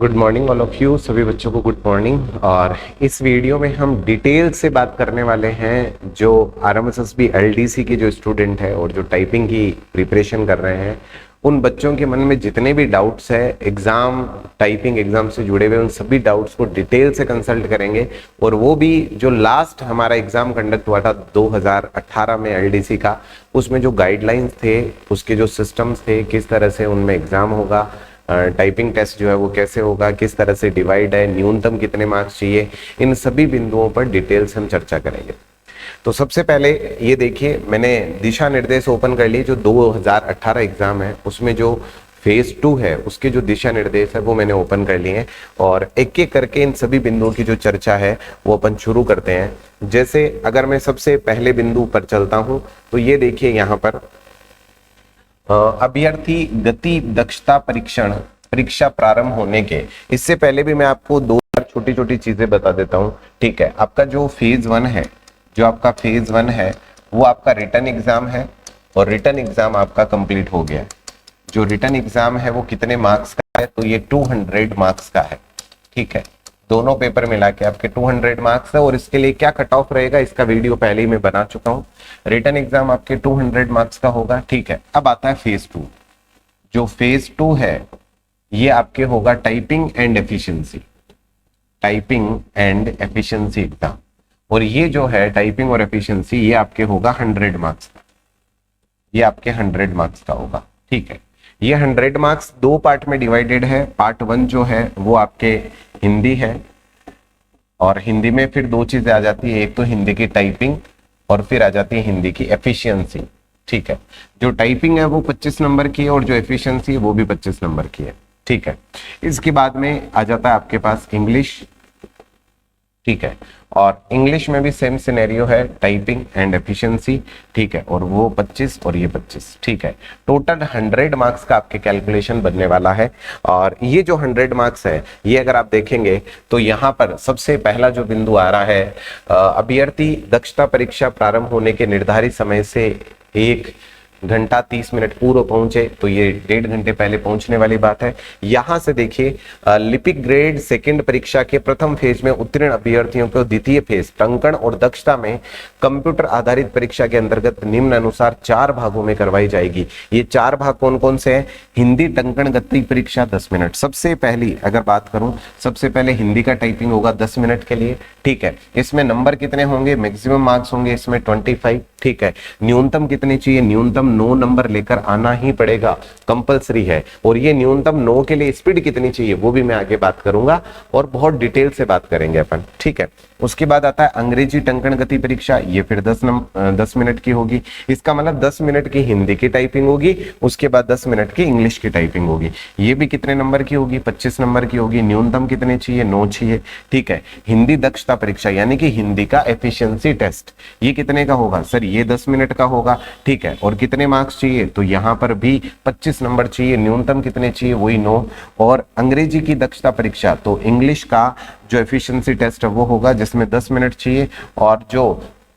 Good morning all of you, सभी बच्चों को गुड मॉर्निंग। और इस वीडियो में हम डिटेल से बात करने वाले हैं जो आरएमएसएसबी एलडीसी के जो स्टूडेंट है और जो टाइपिंग की प्रिपरेशन कर रहे हैं उन बच्चों के मन में जितने भी डाउट्स है एग्जाम टाइपिंग एग्जाम से जुड़े हुए उन सभी डाउट्स को डिटेल से कंसल्ट करेंगे। और वो भी जो लास्ट हमारा एग्जाम कंडक्ट हुआ था 2018 में एलडीसी का, उसमें जो गाइडलाइंस थे, उसके जो सिस्टम्स थे, किस तरह से उनमें एग्जाम होगा, टाइपिंग टेस्ट जो है वो कैसे होगा, किस तरह से डिवाइड है, न्यूनतम कितने मार्क्स चाहिए, इन सभी बिंदुओं पर डिटेल से हम चर्चा करेंगे। तो सबसे पहले ये देखिए, मैंने दिशा निर्देश ओपन कर लिए। जो 2018 एग्जाम है उसमें जो फेज 2 है उसके जो दिशा निर्देश है वो मैंने ओपन कर लिए हैं और एक एक करके इन सभी बिंदुओं की जो चर्चा है वो अपन शुरू करते हैं। जैसे अगर मैं सबसे पहले बिंदु पर चलता हूं तो ये देखिए, यहाँ पर अभ्यर्थी गति दक्षता परीक्षण परीक्षा प्रारंभ होने के इससे पहले भी मैं आपको दो छोटी छोटी चीजें बता देता हूं। ठीक है, आपका जो फेज 1 है, जो आपका फेज 1 है वो आपका रिटन एग्जाम है और रिटन एग्जाम आपका कंप्लीट हो गया है। जो रिटन एग्जाम है वो कितने मार्क्स का है, तो ये 200 मार्क्स का है। ठीक है, दोनों पेपर मिला के आपके 200 मार्क्स है और इसके लिए क्या कट ऑफ रहेगा इसका वीडियो पहले ही मैं बना चुका हूं। रिटन एग्जाम आपके 200 मार्क्स का होगा। ठीक है, अब आता है फेज 2। जो फेज 2 है ये आपके होगा typing and efficiency, typing and efficiency exam. और ये जो है टाइपिंग और एफिशिएंसी ये आपके होगा 100 मार्क्स का, ये आपके 100 मार्क्स का होगा। ठीक है, ये 100 मार्क्स दो पार्ट में डिवाइडेड है। पार्ट 1 जो है वो आपके हिंदी है और हिंदी में फिर दो चीजें आ जाती है, एक तो हिंदी की टाइपिंग और फिर आ जाती है हिंदी की एफिशिएंसी। ठीक है, जो टाइपिंग है वो 25 नंबर की है और जो एफिशिएंसी है वो भी 25 नंबर की है। ठीक है, इसके बाद में आ जाता है आपके पास इंग्लिश। ठीक है, और इंग्लिश में भी सेम सिनेरियो है, टाइपिंग एंड एफिशिएंसी। ठीक है, और वो 25 और ये 25। ठीक है, टोटल 100 मार्क्स का आपके कैलकुलेशन बनने वाला है। और ये जो 100 मार्क्स है ये अगर आप देखेंगे तो यहाँ पर सबसे पहला जो बिंदु आ रहा है, अभ्यर्थी दक्षता परीक्षा प्रारंभ होने के निर्धारित समय से 1 घंटा 30 मिनट पूर्व पहुंचे, तो ये 1.5 घंटे पहले पहुंचने वाली बात है। यहां से देखिए, लिपिक ग्रेड सेकंड परीक्षा के प्रथम फेज में उत्तीर्ण अभ्यर्थियों को द्वितीय फेज टंकण और दक्षता में कंप्यूटर आधारित परीक्षा के अंतर्गत निम्न अनुसार 4 भागों में करवाई जाएगी। ये 4 भाग कौन कौन से हैं? हिंदी टंकण गति परीक्षा 10 मिनट। सबसे पहली अगर बात करूं, सबसे पहले हिंदी का टाइपिंग होगा 10 मिनट के लिए। ठीक है, इसमें नंबर कितने होंगे? मैक्सिमम मार्क्स होंगे इसमें 25। ठीक है, न्यूनतम कितने चाहिए? न्यूनतम 9 नंबर लेकर आना ही पड़ेगा, कंपलसरी है। और ये न्यूनतम 9 के लिए स्पीड कितनी चाहिए वो भी मैं आगे बात करूंगा और बहुत डिटेल से बात करेंगे अपन। ठीक है, उसके बाद आता है अंग्रेजी टंकण गति परीक्षा, ये फिर 10 मिनट की होगी। इसका मतलब 10 मिनट की हिंदी की टाइपिंग होगी, उसके बाद 10 मिनट की इंग्लिश की टाइपिंग होगी। ये भी कितने नंबर की होगी? 25 नंबर की होगी। न्यूनतम कितने चाहिए? 9 चाहिए। ठीक है, हिंदी दक्षता परीक्षा यानी कि हिंदी का एफिशिएंसी टेस्ट, ये कितने का होगा? सर ये 10 मिनट का होगा। ठीक है, और कितने मार्क्स चाहिए? तो यहाँ पर भी 25 नंबर चाहिए। न्यूनतम कितने चाहिए? वही 9। और अंग्रेजी की दक्षता परीक्षा, तो इंग्लिश का जो एफिशिएंसी टेस्ट है वो होगा जिसमें 10 मिनट चाहिए और जो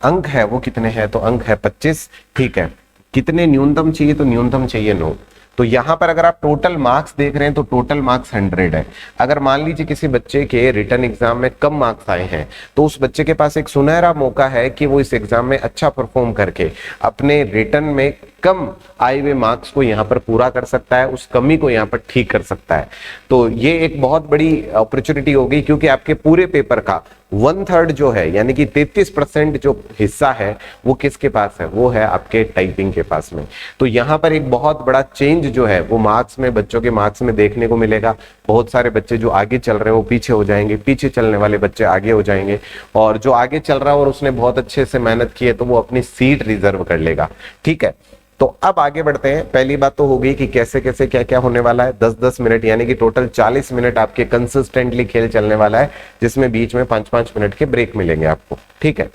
अंक है वो कितने हैं? तो अंक है 25। ठीक है, कितने न्यूनतम चाहिए? तो न्यूनतम चाहिए 9। तो यहां पर अगर आप टोटल मार्क्स देख रहे हैं तो टोटल मार्क्स 100 है। अगर मान लीजिए किसी बच्चे के रिटन एग्जाम में कम मार्क्स आए हैं तो उस बच्चे के पास एक सुनहरा मौका है कि वो इस एग्जाम में अच्छा परफॉर्म करके अपने रिटन में कम आए हुए मार्क्स को यहाँ पर पूरा कर सकता है, उस कमी को यहाँ पर ठीक कर सकता है। तो ये एक बहुत बड़ी अपॉर्चुनिटी होगी क्योंकि आपके पूरे पेपर का 1/3 जो है यानी कि 33% जो हिस्सा है वो किसके पास है? वो है आपके टाइपिंग के पास में। तो यहाँ पर एक बहुत बड़ा चेंज जो है वो मार्क्स में, बच्चों के मार्क्स में देखने को मिलेगा। बहुत सारे बच्चे जो आगे चल रहे हैं वो पीछे हो जाएंगे, पीछे चलने वाले बच्चे आगे हो जाएंगे, और जो आगे चल रहा है और उसने बहुत अच्छे से मेहनत की है तो वो अपनी सीट रिजर्व कर लेगा। ठीक है, तो अब आगे बढ़ते हैं। पहली बात तो हो गई कि कैसे कैसे क्या क्या होने वाला है। 10-10 मिनट यानी कि टोटल 40 मिनट आपके कंसिस्टेंटली खेल चलने वाला है, जिसमें बीच में 5-5 मिनट के ब्रेक मिलेंगे आपको। ठीक है,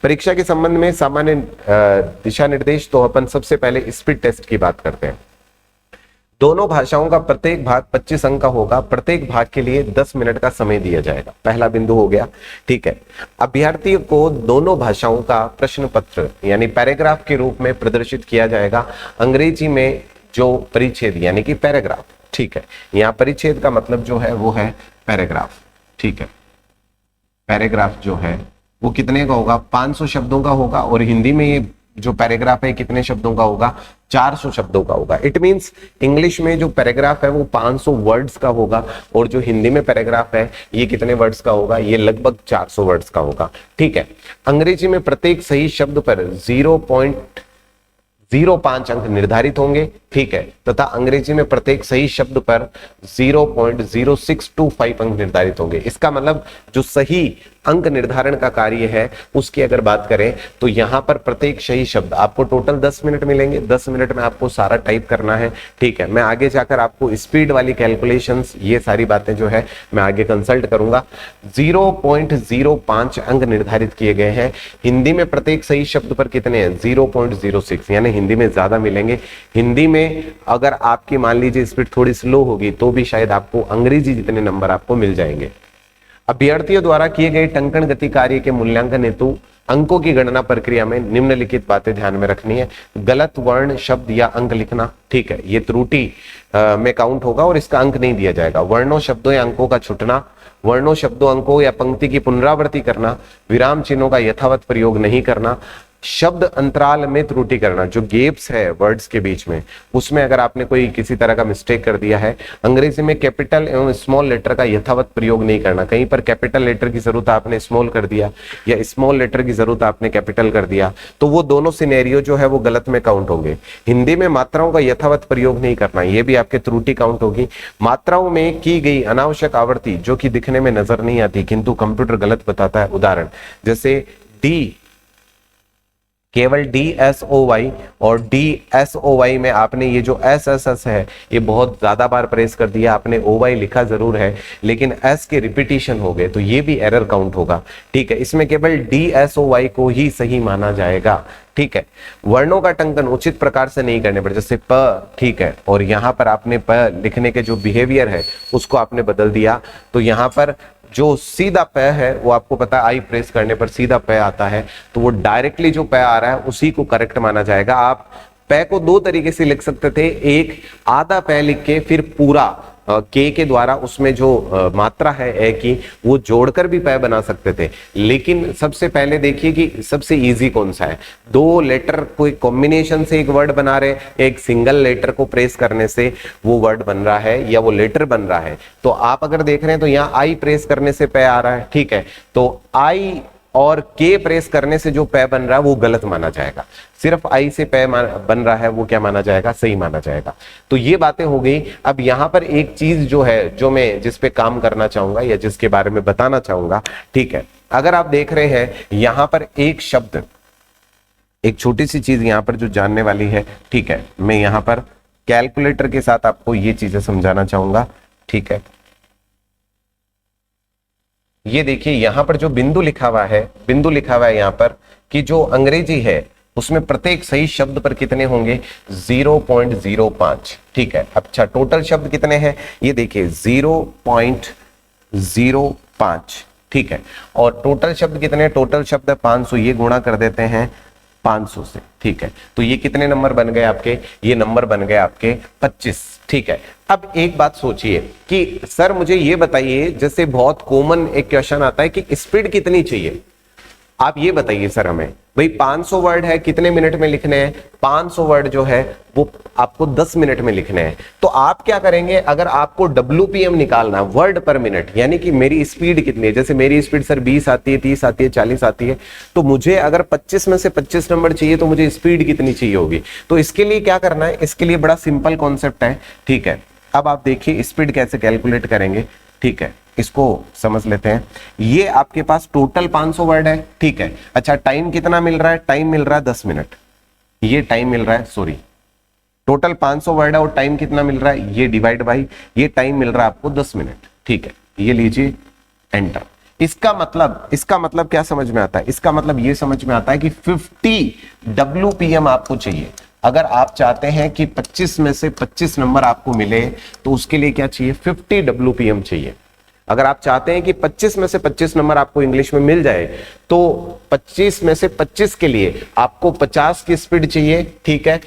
परीक्षा के संबंध में सामान्य दिशा निर्देश, तो अपन सबसे पहले स्पीड टेस्ट की बात करते हैं। दोनों भाषाओं का प्रत्येक भाग 25 अंक का होगा। प्रत्येक भाग के लिए 10 मिनट का समय दिया जाएगा। पहला बिंदु हो गया। ठीक है, अभ्यर्थी को दोनों भाषाओं का प्रश्न पत्र यानी पैराग्राफ के रूप में प्रदर्शित किया जाएगा। अंग्रेजी में जो परिच्छेद यानी कि पैराग्राफ, ठीक है। यहाँ परिच्छेद का मतलब जो है वो है पैराग्राफ, ठीक है। पैराग्राफ जो है वो कितने का होगा, 500 शब्दों का होगा, और हिंदी में ये जो पैराग्राफ है कितने शब्दों का होगा, 400 शब्दों का होगा। इट मींस इंग्लिश में जो पैराग्राफ है वो 500 वर्ड्स का होगा, और जो हिंदी में पैराग्राफ है ये कितने वर्ड्स का होगा, ये लगभग 400 वर्ड्स का होगा, ठीक है। अंग्रेजी में प्रत्येक सही शब्द पर 0.05 अंक निर्धारित होंगे, ठीक है, तथा अंग्रेजी में प्रत्येक सही शब्द पर 0.0625 अंक निर्धारित होंगे। इसका मतलब जो सही अंक निर्धारण का कार्य है उसकी अगर बात करें तो यहां पर प्रत्येक सही शब्द आपको टोटल 10 मिनट मिलेंगे, 10 मिनट में आपको सारा टाइप करना है, ठीक है। मैं आगे जाकर आपको स्पीड वाली कैलकुलेशंस ये सारी बातें जो है मैं आगे कंसल्ट करूंगा। 0.05 अंक निर्धारित किए गए हैं। हिंदी में प्रत्येक सही शब्द पर कितने हैं, 0.06, यानी हिंदी में ज्यादा मिलेंगे। हिंदी में अगर आपकी मान लीजिए स्पीड थोड़ी स्लो होगी तो भी शायद आपको अंग्रेजी जितने नंबर आपको मिल जाएंगे। अभ्यर्थियों द्वारा किए गए टंकण गति कार्य के मूल्यांकन हेतु अंकों की गणना प्रक्रिया में निम्नलिखित बातें ध्यान में रखनी है। गलत वर्ण शब्द या अंक लिखना, ठीक है, ये त्रुटि में काउंट होगा और इसका अंक नहीं दिया जाएगा। वर्णों शब्दों या अंकों का छुटना, वर्णों शब्दों अंकों या पंक्ति की पुनरावृत्ति करना, विराम चिन्हों का यथावत प्रयोग नहीं करना, शब्द अंतराल में त्रुटि करना, जो गैप्स है वर्ड्स के बीच में उसमें अगर आपने कोई किसी तरह का मिस्टेक कर दिया है। अंग्रेजी में कैपिटल एवं स्मॉल लेटर का यथावत प्रयोग नहीं करना, कहीं पर कैपिटल लेटर की जरूरत आपने स्मॉल कर दिया या स्मॉल लेटर की जरूरत आपने कैपिटल कर दिया, तो वो दोनों सिनेरियो जो है वो गलत में काउंट होंगे। हिंदी में मात्राओं का यथावत प्रयोग नहीं करना, ये भी आपके त्रुटि काउंट होगी। मात्राओं में की गई अनावश्यक आवृत्ति जो कि दिखने में नजर नहीं आती किंतु कंप्यूटर गलत बताता है, उदाहरण जैसे डी, केवल DSOY और DSOY में आपने ये जो SSS है ये बहुत ज्यादा बार प्रेस कर दिया, आपने OY लिखा जरूर है लेकिन S के रिपीटिशन हो गए तो ये भी एरर काउंट होगा, ठीक है। इसमें केवल DSOY को ही सही माना जाएगा, ठीक है। वर्णों का टंकन उचित प्रकार से नहीं करने पर, जैसे प, ठीक है, और यहाँ पर आपने प लिखने के जो बिहेवियर है उसको आपने बदल दिया, तो यहाँ पर जो सीधा प है वो आपको पता है आई प्रेस करने पर सीधा प आता है, तो वो डायरेक्टली जो प आ रहा है उसी को करेक्ट माना जाएगा। आप प को दो तरीके से लिख सकते थे, एक आधा प लिख के फिर पूरा के द्वारा उसमें जो मात्रा है ए की वो जोड़कर भी प बना सकते थे, लेकिन सबसे पहले देखिए कि सबसे इजी कौन सा है, दो लेटर कोई कॉम्बिनेशन से एक वर्ड बना रहे, एक सिंगल लेटर को प्रेस करने से वो वर्ड बन रहा है या वो लेटर बन रहा है। तो आप अगर देख रहे हैं तो यहाँ आई प्रेस करने से प आ रहा है, ठीक है, तो आई और के प्रेस करने से जो प बन रहा है वो गलत माना जाएगा, सिर्फ आई से प बन रहा है वो क्या माना जाएगा, सही माना जाएगा। तो ये बातें हो गई। अब यहाँ पर एक चीज जो है जो मैं जिस पे काम करना चाहूंगा या जिसके बारे में बताना चाहूंगा, ठीक है, अगर आप देख रहे हैं यहाँ पर एक शब्द, एक छोटी सी चीज यहाँ पर जो जानने वाली है, ठीक है, मैं यहाँ पर कैलकुलेटर के साथ आपको ये चीजें समझाना चाहूंगा, ठीक है। ये देखिए यहाँ पर जो बिंदु लिखा हुआ है, बिंदु लिखा हुआ है यहाँ पर कि जो अंग्रेजी है उसमें प्रत्येक सही शब्द पर कितने होंगे, 0.05, ठीक है। अच्छा, टोटल शब्द कितने हैं, ये देखिए 0.05, ठीक है, और टोटल शब्द कितने, टोटल शब्द 500, ये गुणा कर देते हैं 500 से, ठीक है, तो ये कितने नंबर बन गए आपके, ये नंबर बन गए आपके 25, ठीक है। अब एक बात सोचिए कि सर मुझे ये बताइए, जैसे बहुत कॉमन एक क्वेश्चन आता है कि स्पीड कितनी चाहिए, आप ये बताइए सर हमें, भाई 500 वर्ड है कितने मिनट में लिखने हैं, 500 वर्ड जो है वो आपको 10 मिनट में लिखने हैं। तो आप क्या करेंगे, अगर आपको WPM निकालना वर्ड पर मिनट, यानी कि मेरी स्पीड कितनी है, जैसे मेरी स्पीड सर 20 आती है, 30 आती है, 40 आती है, तो मुझे अगर 25 में से 25 नंबर चाहिए तो मुझे स्पीड कितनी चाहिए होगी। तो इसके लिए क्या करना है, इसके लिए बड़ा सिंपल कॉन्सेप्ट है, ठीक है। अब आप देखिए स्पीड कैसे कैलकुलेट करेंगे, ठीक है, इसको समझ लेते हैं। ये आपके पास टोटल 500 वर्ड है, ठीक है। अच्छा, टाइम कितना मिल रहा है, टाइम मिल रहा है 10 मिनट, ये टाइम मिल रहा है, सॉरी, टोटल 500 वर्ड है और टाइम कितना मिल रहा है, ये डिवाइड बाई ये टाइम मिल रहा है आपको 10 मिनट, ठीक है, ये लीजिए एंटर। इसका मतलब क्या समझ में आता है, इसका मतलब ये समझ में आता है कि 50 WPM आपको चाहिए। अगर आप चाहते हैं कि 25 में से 25 नंबर आपको मिले तो उसके लिए क्या चाहिए, 50 WPM चाहिए। अगर आप चाहते हैं कि 25 में से 25 नंबर आपको इंग्लिश में मिल जाए तो 25 में से 25 के लिए आपको 50 की स्पीड चाहिए, ठीक है।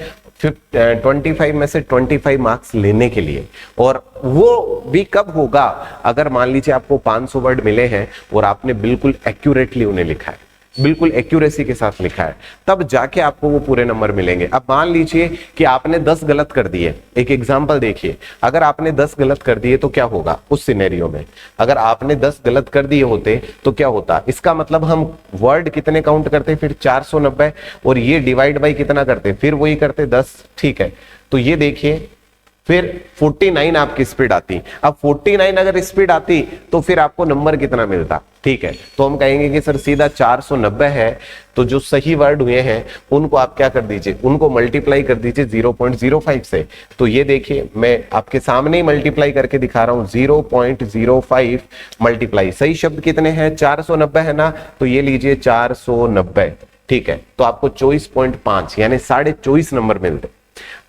25 में से 25 मार्क्स लेने के लिए। और वो भी कब होगा, अगर मान लीजिए आपको 500 वर्ड मिले हैं और आपने बिल्कुल एक्यूरेटली उन्हें लिखा है, बिल्कुल एक्यूरेसी के साथ लिखा है, तब जाके आपको वो पूरे नंबर मिलेंगे। अब मान लीजिए कि आपने 10 गलत कर दिए, एक एग्जांपल देखिए, अगर आपने 10 गलत कर दिए तो क्या होगा उस सिनेरियो में, अगर आपने 10 गलत कर दिए होते तो क्या होता, इसका मतलब हम वर्ड कितने काउंट करते, फिर 490, और ये डिवाइड बाई कितना करते, फिर वही करते 10, ठीक है। तो ये देखिए फिर 49 आपकी स्पीड आती। अब 49 अगर स्पीड आती तो फिर आपको नंबर कितना मिलता, ठीक है। तो हम कहेंगे कि सर सीधा 490 है, तो जो सही वर्ड हुए हैं उनको आप क्या कर दीजिए, उनको मल्टीप्लाई कर दीजिए 0.05 से। तो ये देखिए मैं आपके सामने ही मल्टीप्लाई करके दिखा रहा हूं, 0.05 मल्टीप्लाई, सही शब्द कितने हैं 490 है ना, तो ये लीजिए 490, ठीक है। तो आपको 24.5 यानी 24.5 नंबर मिलते।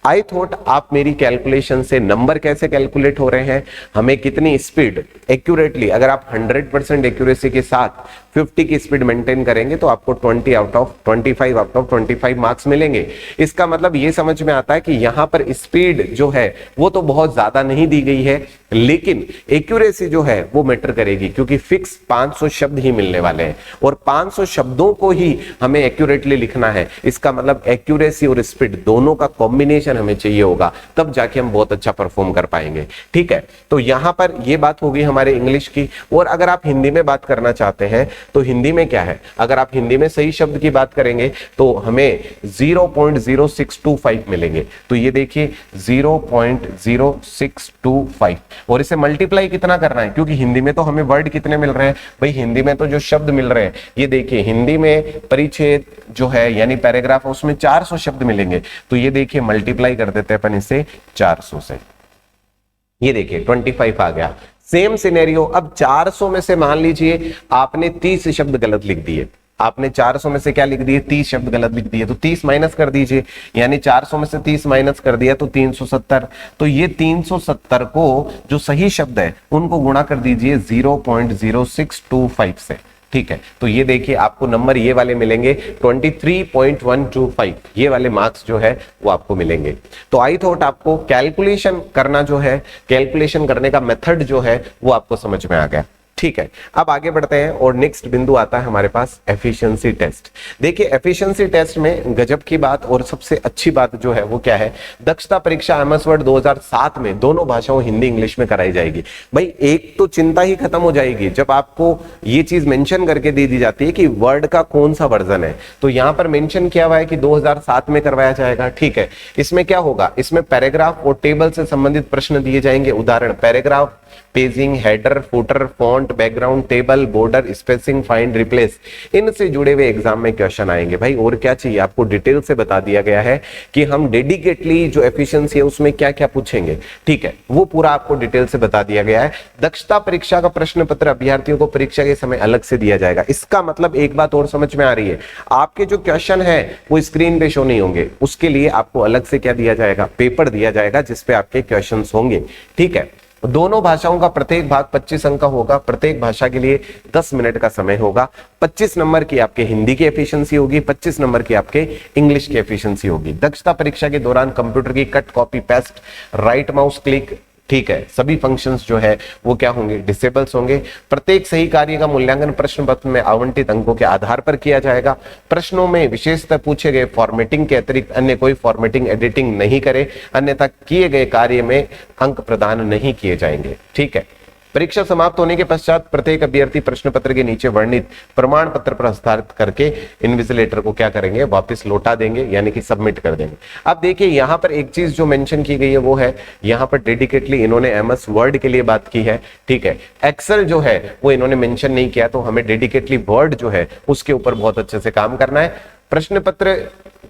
आई थॉट आप मेरी कैलकुलेशन से नंबर कैसे कैलकुलेट हो रहे हैं, हमें कितनी स्पीड एक्यूरेटली, अगर आप 100% एक्यूरेसी के साथ 50 की स्पीड मेंटेन करेंगे तो आपको 25 आउट ऑफ 25 मार्क्स मिलेंगे। इसका मतलब ये समझ में आता है कि यहां पर स्पीड जो है वो तो बहुत ज्यादा नहीं दी गई है, लेकिन एक्यूरेसी जो है वो मैटर करेगी, क्योंकि फिक्स 500 शब्द ही मिलने वाले हैं और 500 शब्दों को ही हमें एक्यूरेटली लिखना है। इसका मतलब एक्यूरेसी और स्पीड दोनों का कॉम्बिनेशन हमें चाहिए होगा, तब जाके हम बहुत अच्छा परफॉर्म कर पाएंगे, ठीक है। तो यहां पर ये बात होगी हमारे इंग्लिश की। और अगर आप हिंदी में बात करना चाहते हैं तो हिंदी में क्या है, अगर आप हिंदी में सही शब्द की बात करेंगे तो हमें 0.0625 मिलेंगे। तो ये देखिए 0.0625, और इसे मल्टीप्लाई कितना करना है, क्योंकि हिंदी में तो हमें वर्ड कितने मिल रहे हैं भाई, हिंदी में तो जो शब्द मिल रहे हैं, ये देखिए हिंदी में परिच्छेद जो है यानी पैराग्राफ, उसमें 400 शब्द मिलेंगे। तो ये देखिए मल्टीप्लाई कर देते हैं अपन इसे 400 से, ये देखिए 25 आ गया। सेम सिनेरियो, अब 400 में से मान लीजिए आपने 30 शब्द गलत लिख दिए, आपने 400 में से क्या लिख दिए, 30 शब्द गलत लिख दिए, तो 30 माइनस कर दीजिए, यानी 400 में से 30 माइनस कर दिया तो 370। तो ये 370 को जो सही शब्द है उनको गुणा कर दीजिए 0.0625 से, ठीक है। तो ये देखिए आपको नंबर ये वाले मिलेंगे 23.125, ये वाले मार्क्स जो है वो आपको मिलेंगे। तो आई थॉट आपको कैलकुलेशन करना जो है, कैलकुलेशन करने का मेथड जो है वो आपको समझ में आ गया, ठीक है। अब आगे बढ़ते हैं और नेक्स्ट बिंदु आता है हमारे पास एफिशिएंसी टेस्ट। देखिए एफिशिएंसी टेस्ट में गजब की बात और सबसे अच्छी बात जो है वो क्या है, दक्षता परीक्षा एमएस वर्ड 2007 में दोनों भाषाओं हिंदी इंग्लिश में कराई जाएगी। भाई एक तो चिंता ही खत्म हो जाएगी जब आपको ये चीज मेंशन करके दे दी जाती है कि वर्ड का कौन सा वर्जन है। तो यहां पर मेंशन किया हुआ है कि 2007 में करवाया जाएगा, ठीक है। इसमें क्या होगा, इसमें पैराग्राफ और टेबल से संबंधित प्रश्न दिए जाएंगे। उदाहरण paragraph, paging, header, footer, font, background, table, border, spacing, find, replace, इनसे जुड़े हुए एग्जाम में क्वेश्चन आएंगे। भाई और क्या चाहिए, आपको डिटेल से बता दिया गया है कि हम डेडिकेटली जो एफिशिएंसी है उसमें क्या क्या पूछेंगे, ठीक है, वो पूरा आपको डिटेल से बता दिया गया है। दक्षता परीक्षा का प्रश्न पत्र अभ्यर्थियों को परीक्षा के समय अलग से दिया जाएगा। इसका मतलब एक बात और समझ में आ रही है, आपके जो क्वेश्चन है वो स्क्रीन पे शो नहीं होंगे, उसके लिए आपको अलग से क्या दिया जाएगा, पेपर दिया जाएगा जिसपे आपके क्वेश्चन होंगे, ठीक है। दोनों भाषाओं का प्रत्येक भाग 25 अंक का होगा, प्रत्येक भाषा के लिए 10 मिनट का समय होगा। 25 नंबर की आपके हिंदी की एफिशिएंसी होगी, 25 नंबर की आपके इंग्लिश की एफिशिएंसी होगी। दक्षता परीक्षा के दौरान कंप्यूटर की cut, copy, paste, right mouse click, ठीक है, सभी फंक्शंस जो है वो क्या होंगे, डिसेबल्स होंगे। प्रत्येक सही कार्य का मूल्यांकन प्रश्न पत्र में आवंटित अंकों के आधार पर किया जाएगा। प्रश्नों में विशेषतः पूछे गए फॉर्मेटिंग के अतिरिक्त अन्य कोई फॉर्मेटिंग एडिटिंग नहीं करे, अन्यथा किए गए कार्य में अंक प्रदान नहीं किए जाएंगे, ठीक है। परीक्षा समाप्त होने के पश्चात प्रत्येक अभ्यर्थी प्रश्न पत्र के नीचे वर्णित प्रमाण पत्र पर हस्ताक्षर करके इन्विजिलेटर को क्या करेंगे, वापस लौटा देंगे, यानी कि सबमिट कर देंगे। अब देखिए यहां पर एक चीज जो मेंशन की गई है वो है, यहां पर डेडिकेटली इन्होंने एमएस वर्ड के लिए बात की है, ठीक है। एक्सेल जो है वो इन्होंने मेंशन नहीं किया, तो हमें डेडिकेटली वर्ड जो है उसके ऊपर बहुत अच्छे से काम करना है। प्रश्न पत्र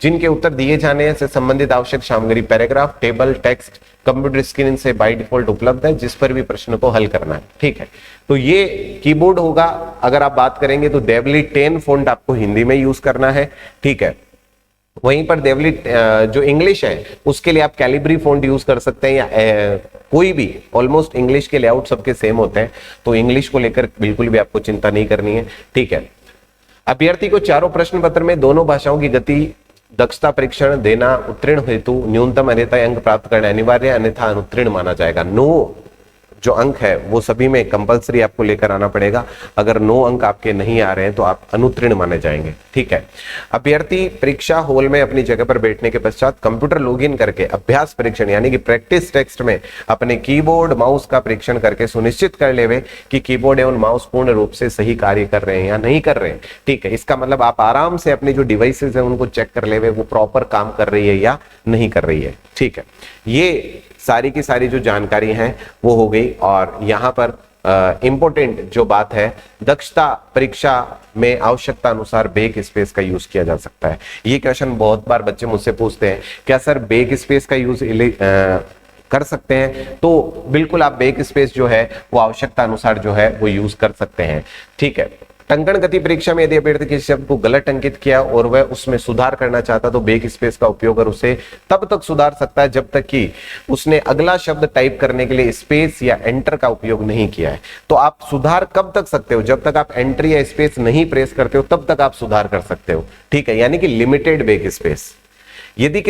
जिनके उत्तर दिए जाने से संबंधित आवश्यक सामग्री paragraph, table, text computer screen से बाय डिफॉल्ट उपलब्ध है, जिस पर भी प्रश्न को हल करना है, ठीक है। तो ये कीबोर्ड होगा, अगर आप बात करेंगे तो देवली 10 फॉन्ट आपको हिंदी में यूज करना है, ठीक है। वहीं पर देवली जो इंग्लिश है उसके लिए आप कैलिब्री फॉन्ट यूज कर सकते हैं, या कोई भी, ऑलमोस्ट इंग्लिश के लेआउट सबके सेम होते हैं, तो इंग्लिश को लेकर बिल्कुल भी आपको चिंता नहीं करनी है, ठीक है। अभ्यर्थी को चारों प्रश्न पत्र में दोनों भाषाओं की गति दक्षता परीक्षण देना उत्तीर्ण हेतु न्यूनतम अनिवार्य अंक प्राप्त करना अनिवार्य, अन्यथा अनुत्तीर्ण माना जाएगा। नो जो अंक है वो सभी में कंपलसरी आपको लेकर आना पड़ेगा। अगर 9 अंक आपके नहीं आ रहे हैं तो आप अनुत्तीर्ण माने जाएंगे। ठीक है। अभ्यर्थी परीक्षा हॉल में अपनी जगह पर बैठने के पश्चात कंप्यूटर लॉगिन करके अभ्यास परीक्षण यानी कि प्रैक्टिस टेक्स्ट में अपने कीबोर्ड माउस का परीक्षण करके सुनिश्चित कर लेवे कि कीबोर्ड एवं माउस पूर्ण रूप से सही कार्य कर रहे हैं या नहीं कर रहे हैं। ठीक है। इसका मतलब आप आराम से अपनी जो डिवाइसेज है उनको चेक कर लेवे वो प्रॉपर काम कर रही है या नहीं कर रही है। ठीक है। ये सारी की सारी जो जानकारी है वो हो गई। और यहां पर इंपॉर्टेंट जो बात है, दक्षता परीक्षा में आवश्यकता अनुसार बैक स्पेस का यूज किया जा सकता है। ये क्वेश्चन बहुत बार बच्चे मुझसे पूछते हैं, क्या सर बैक स्पेस का यूज कर सकते हैं? तो बिल्कुल आप बैक स्पेस जो है वो आवश्यकता अनुसार जो है वो यूज कर सकते हैं। ठीक है। टंकण गति परीक्षा में यदि अभ्यर्थी किसी शब्द को गलत अंकित किया और वह उसमें सुधार करना चाहता तो बैक स्पेस का उपयोग कर उसे तब तक सुधार सकता है जब तक कि उसने अगला शब्द टाइप करने के लिए स्पेस या एंटर का उपयोग नहीं किया है। तो आप सुधार कब तक सकते हो? जब तक आप एंटर या स्पेस नहीं प्रेस करते हो तब तक आप सुधार कर सकते हो। ठीक है। यानी कि लिमिटेड बैक स्पेस। यदि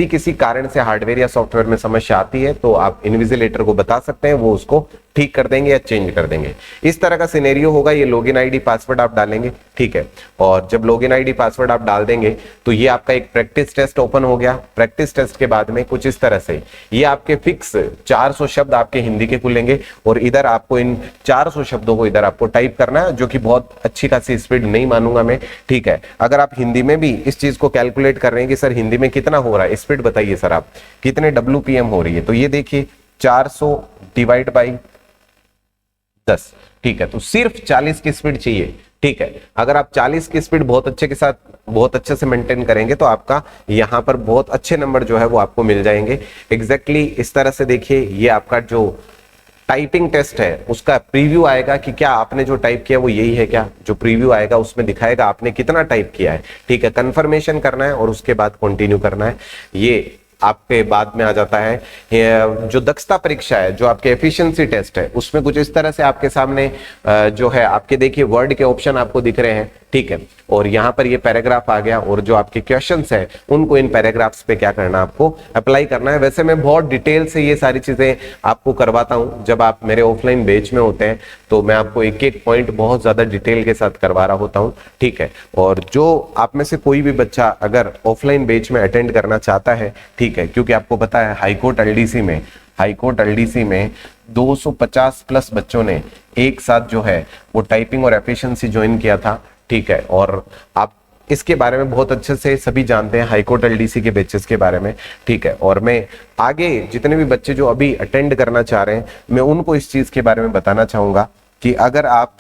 किसी कारण से हार्डवेयर या सॉफ्टवेयर में समस्या आती है तो आप इन्विजिलेटर को बता सकते हैं, वो उसको ठीक कर देंगे या चेंज कर देंगे। इस तरह का सिनेरियो होगा। ये लॉगिन आईडी पासवर्ड आप डालेंगे। ठीक है। और जब लॉगिन आईडी पासवर्ड आप डाल देंगे तो ये आपका एक प्रैक्टिस टेस्ट ओपन हो गया। प्रैक्टिस टेस्ट के बाद में कुछ इस तरह से ये आपके फिक्स 400 शब्द आपके हिंदी के खुलेंगे और इधर आपको इन 400 शब्दों को इधर आपको टाइप करना है, जो कि बहुत अच्छी खासी स्पीड नहीं मानूंगा मैं। ठीक है। अगर आप हिंदी में भी इस चीज को कैलकुलेट कर रहे हैं कि सर हिंदी में कितना हो रहा है, स्पीड बताइए सर आप कितने WPM हो रही है, तो ये देखिए 400 डिवाइड बाई 10। ठीक है। तो सिर्फ 40 की स्पीड चाहिए। ठीक है। अगर आप 40 की स्पीड बहुत अच्छे से मेंटेन करेंगे तो आपका यहां पर बहुत अच्छे नंबर जो है वो आपको मिल जाएंगे। एग्जैक्टली इस तरह से देखिए, ये आपका जो टाइपिंग टेस्ट है उसका प्रीव्यू आएगा कि क्या आपने जो टाइप किया वो यही है क्या। जो प्रीव्यू आएगा उसमें दिखाएगा आपने कितना टाइप किया है। ठीक है। कंफर्मेशन करना है और उसके बाद कंटिन्यू करना है। ये आपके बाद में आ जाता है। जो दक्षता परीक्षा है, जो आपके एफिशिएंसी टेस्ट है, उसमें कुछ इस तरह से आपके सामने जो है आपके देखिए वर्ड के ऑप्शन आपको दिख रहे हैं। ठीक है। और यहाँ पर ये पैराग्राफ आ गया और जो आपके क्वेश्चंस है उनको इन पैराग्राफ्स पे क्या करना है, आपको अप्लाई करना है। वैसे मैं बहुत डिटेल से ये सारी चीजें आपको करवाता हूँ। जब आप मेरे ऑफलाइन बैच में होते हैं तो मैं आपको एक एक पॉइंट बहुत ज्यादा डिटेल के साथ करवा रहा होता हूँ। ठीक है। और जो आप में से कोई भी बच्चा अगर ऑफलाइन बैच में अटेंड करना चाहता है, ठीक है, क्योंकि आपको पता है हाईकोर्ट एलडीसी में 250 प्लस बच्चों ने एक साथ जो है वो टाइपिंग और एफिशिएंसी ज्वाइन किया था। ठीक है। और आप इसके बारे में बहुत अच्छे से सभी जानते हैं, हाईकोर्ट एलडीसी के बैचेस के बारे में। ठीक है। और मैं आगे जितने भी बच्चे जो अभी अटेंड करना चाह रहे हैं मैं उनको इस चीज के बारे में बताना चाहूंगा कि अगर आप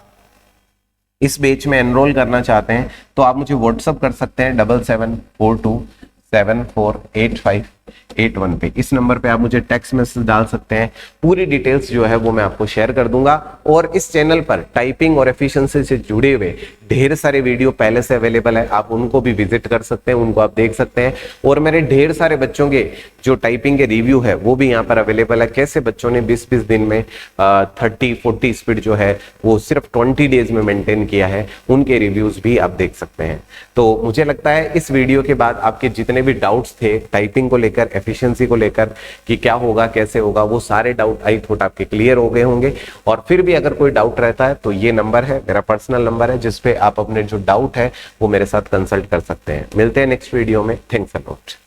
इस बैच में एनरोल करना चाहते हैं तो आप मुझे व्हाट्सअप कर सकते हैं 7742748581 पे। इस नंबर पे आप मुझे टेक्स्ट मैसेज डाल सकते हैं। पूरी डिटेल्स जो है वो मैं आपको शेयर कर दूंगा। और इस चैनल पर टाइपिंग और एफिशिएंसी से जुड़े हुए ढेर सारे वीडियो पहले से अवेलेबल है, आप उनको भी विजिट कर सकते हैं, उनको आप देख सकते हैं। और मेरे ढेर सारे बच्चों के जो टाइपिंग के रिव्यू है वो भी यहाँ पर अवेलेबल है। कैसे बच्चों ने 20-20 दिन में 30-40 स्पीड जो है वो सिर्फ 20 डेज में मेंटेन किया है, उनके रिव्यूज भी आप देख सकते हैं। तो मुझे लगता है इस वीडियो के बाद आपके जितने भी डाउट्स थे टाइपिंग को लेकर, एफिशिएंसी को लेकर कि क्या होगा कैसे होगा, वो सारे डाउट आई थॉट आपके क्लियर हो गए होंगे। और फिर भी अगर कोई डाउट रहता है तो ये नंबर है, मेरा पर्सनल नंबर है, जिसपे आप अपने जो डाउट है वो मेरे साथ कंसल्ट कर सकते हैं। मिलते हैं नेक्स्ट वीडियो में। Thanks a lot.